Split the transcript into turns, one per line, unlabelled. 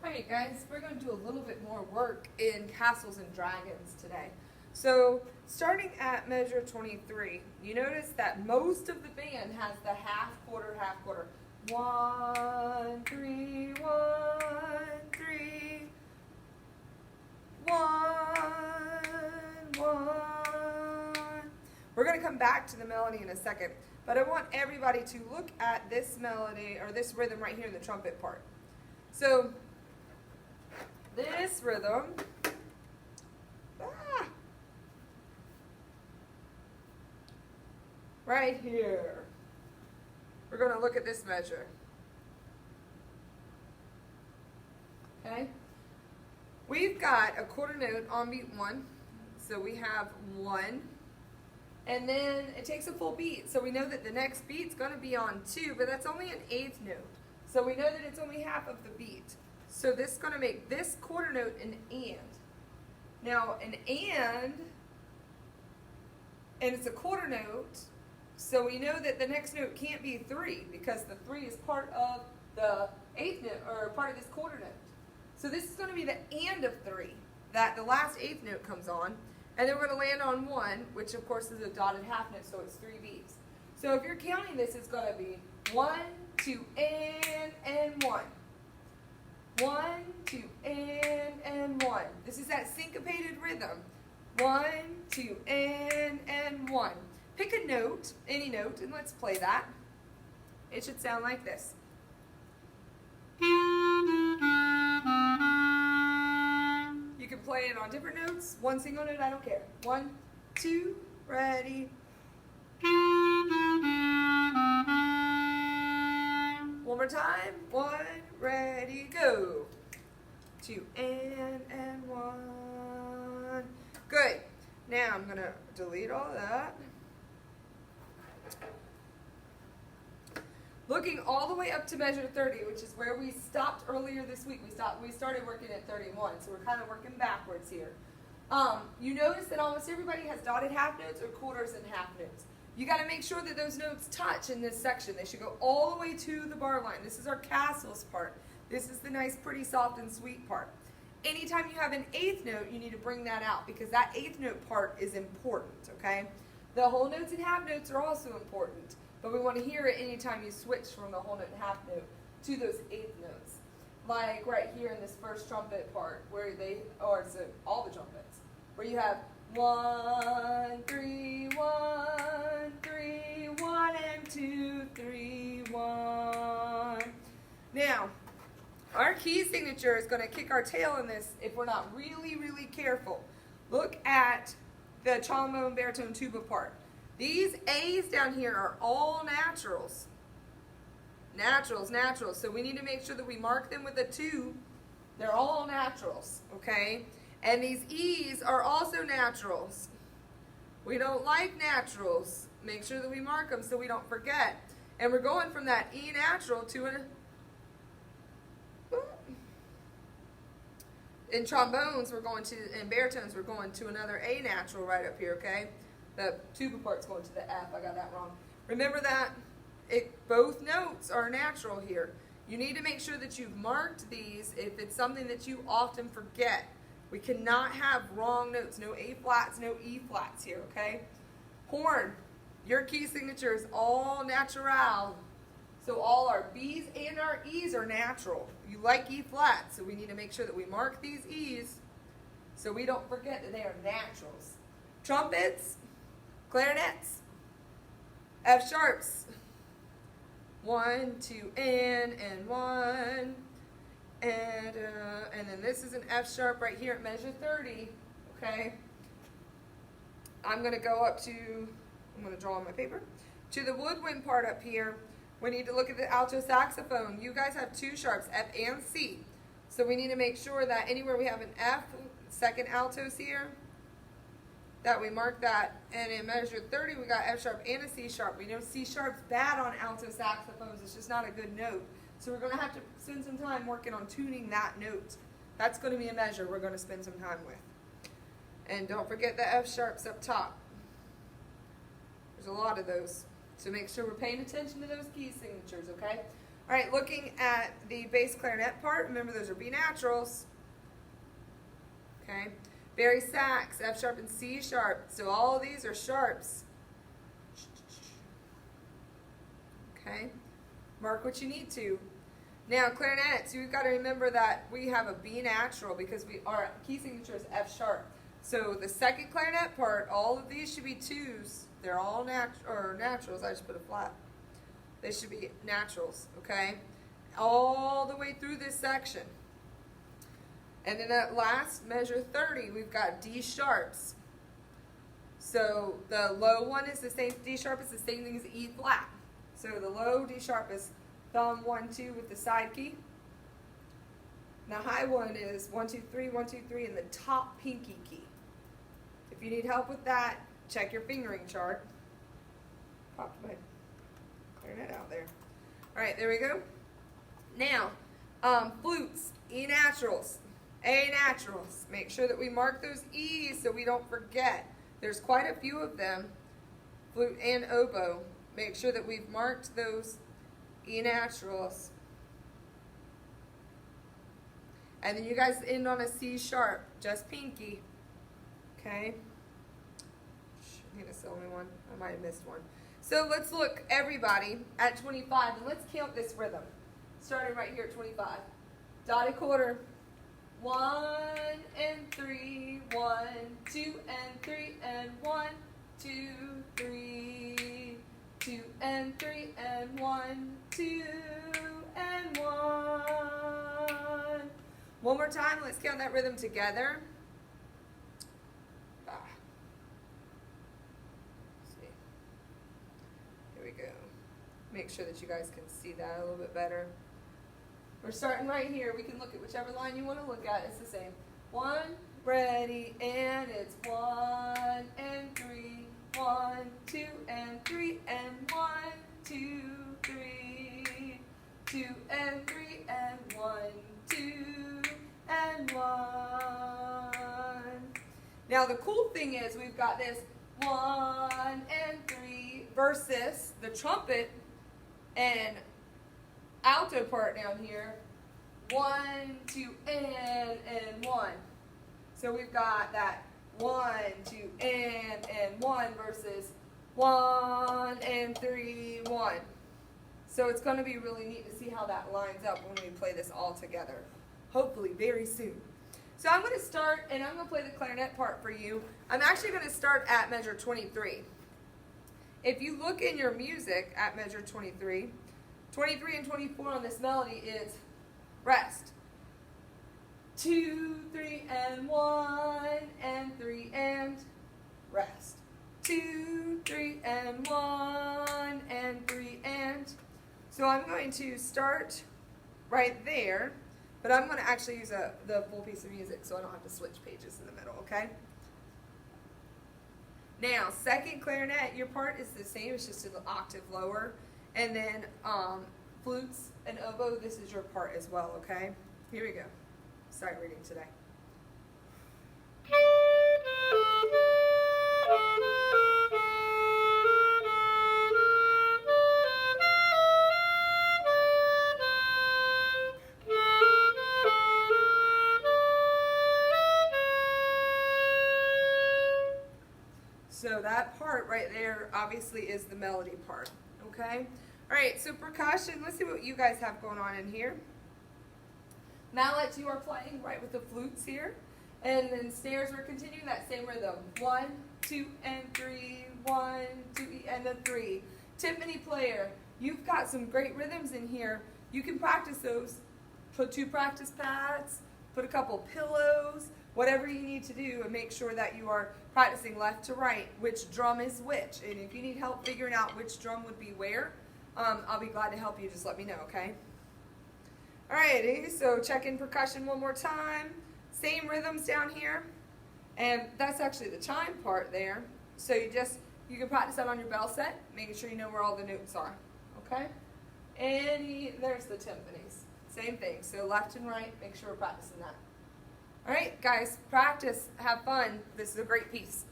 Alright guys, we're going to do a little bit more work in castles and dragons today. So, starting at measure 23, you notice that most of the band has the half quarter. 1, 3, 1, 3, 1, 1. We're going to come back to the melody in a second, but I want everybody to look at this melody, or this rhythm right here in the trumpet part. So, this rhythm, right here, we're going to look at this measure. Okay? We've got a quarter note on beat 1, so we have 1, and then it takes a full beat, so we know that the next beat's going to be on 2, but that's only an 8th note, so we know that it's only half of the beat. So this is going to make this quarter note an and. Now an and it's a quarter note, so we know that the next note can't be 3 because the 3 is part of the 8th note, or part of this quarter note. So this is going to be the and of 3, that the last 8th note comes on, and then we're going to land on 1, which of course is a dotted half note, so it's 3 beats. So if you're counting this, it's going to be 1, 2, and 1. 1, 2, and 1. This is that syncopated rhythm. 1, 2, and 1. Pick a note, any note, and let's play that. It should sound like this. You can play it on different notes, one single note, I don't care. 1, 2, ready. One more time. 1, ready, go. 2, and 1. Good. Now I'm going to delete all that. Looking all the way up to measure 30, which is where we stopped earlier this week. We started working at 31, so we're kind of working backwards here. You notice that almost everybody has dotted half notes or quarters and half notes. You got to make sure that those notes touch in this section. They should go all the way to the bar line. This is our castles part. This is the nice, pretty, soft, and sweet part. Anytime you have an 8th note, you need to bring that out because that 8th note part is important, okay? The whole notes and half notes are also important, but we want to hear it anytime you switch from the whole note and half note to those 8th notes. Like right here in this first trumpet part, where all the trumpets, where you have 1, 3, 1, 3, 1, and 2, 3, 1. Now, our key signature is going to kick our tail in this if we're not really, really careful. Look at the trombone, baritone, tuba part. These A's down here are all naturals. Naturals. So we need to make sure that we mark them with a 2. They're all naturals, okay? And these E's are also naturals. We don't like naturals. Make sure that we mark them so we don't forget. And we're going from that E natural to in trombones, in baritones, we're going to another A natural right up here, okay? The tuba part's going to the F. I got that wrong. Remember that both notes are natural here. You need to make sure that you've marked these if it's something that you often forget. We cannot have wrong notes. No A flats, no E flats here, okay? Horn, your key signature is all natural. So all our B's and our E's are natural. You like E flat, so we need to make sure that we mark these E's so we don't forget that they are naturals. Trumpets, clarinets, F sharps. 1, 2, and 1. And then this is an F sharp right here at measure 30, okay? I'm going to go up to, I'm going to draw on my paper, to the woodwind part up here. We need to look at the alto saxophone. You guys have 2 sharps, F and C. So we need to make sure that anywhere we have an F, second altos here, that we mark that. And in measure 30, we got F sharp and a C sharp. We know C sharp's bad on alto saxophones. It's just not a good note. So we're going to have to spend some time working on tuning that note. That's going to be a measure we're going to spend some time with. And don't forget the F sharps up top. There's a lot of those. So make sure we're paying attention to those key signatures, okay? All right, looking at the bass clarinet part, remember those are B naturals. Okay, bari sax, F sharp and C sharp. So all of these are sharps. Okay, mark what you need to. Now clarinets, you've got to remember that we have a B natural because our key signature is F sharp. So the second clarinet part, all of these should be twos. They're all naturals. I just put a flat. They should be naturals, okay? All the way through this section. And then at last, measure 30, we've got D sharps. So the low one is the same, D sharp is the same thing as E flat. So the low D sharp is thumb 1, 2 with the side key. And the high one is 1, 2, 3, 1, 2, 3, and the top pinky key. If you need help with that, check your fingering chart. Popped my clarinet out there. All right, there we go. Now, flutes, E naturals, A naturals. Make sure that we mark those E's so we don't forget. There's quite a few of them, flute and oboe. Make sure that we've marked those E naturals. And then you guys end on a C sharp, just pinky. Okay? I think that's the only one. I might have missed one. So let's look, everybody, at 25, and let's count this rhythm. Starting right here at 25. Dotted quarter. 1 and 3, 1, 2 and 3, and 1, 2, 3, 2 and 3, and 1, 2, and 1. One more time, let's count that rhythm together. See. Here we go. Make sure that you guys can see that a little bit better. We're starting right here. We can look at whichever line you want to look at. It's the same. 1, ready, and it's 1 and 3, 1, 2 and 3, and 1, 2, 3, 2 and 3, and 1, 2, and 1. Now the cool thing is we've got this 1 and 3 versus the trumpet and alto part down here. 1, 2, and 1. So we've got that 1, 2, and 1 versus 1 and 3, 1. So it's going to be really neat to see how that lines up when we play this all together. Hopefully very soon. So I'm going to start, and I'm going to play the clarinet part for you. I'm actually going to start at measure 23. If you look in your music at measure 23, 23 and 24 on this melody is rest. 2, 3, and 1, and 3, and rest. 2, 3, and 1, and 3, and. So I'm going to start right there, but I'm going to actually use the full piece of music so I don't have to switch pages in the middle, okay? Now, second clarinet, your part is the same, it's just an octave lower. And then flutes and oboe, this is your part as well, okay? Here we go. Sight reading today. So that part right there obviously is the melody part, okay? All right, so percussion, let's see what you guys have going on in here. Mallets, you are playing right with the flutes here. And then snares, we're continuing that same rhythm. 1, 2, and 3, 1, 2, and a 3. Timpani player, you've got some great rhythms in here. You can practice those. Put 2 practice pads, put a couple pillows, whatever you need to do, and make sure that you are practicing left to right, which drum is which. And if you need help figuring out which drum would be where, I'll be glad to help you. Just let me know, okay? Alrighty, so check in percussion one more time. Same rhythms down here. And that's actually the chime part there. So you can practice that on your bell set, making sure you know where all the notes are, okay? There's the timpanis. Same thing, so left and right, make sure we're practicing that. All right, guys, practice, have fun. This is a great piece.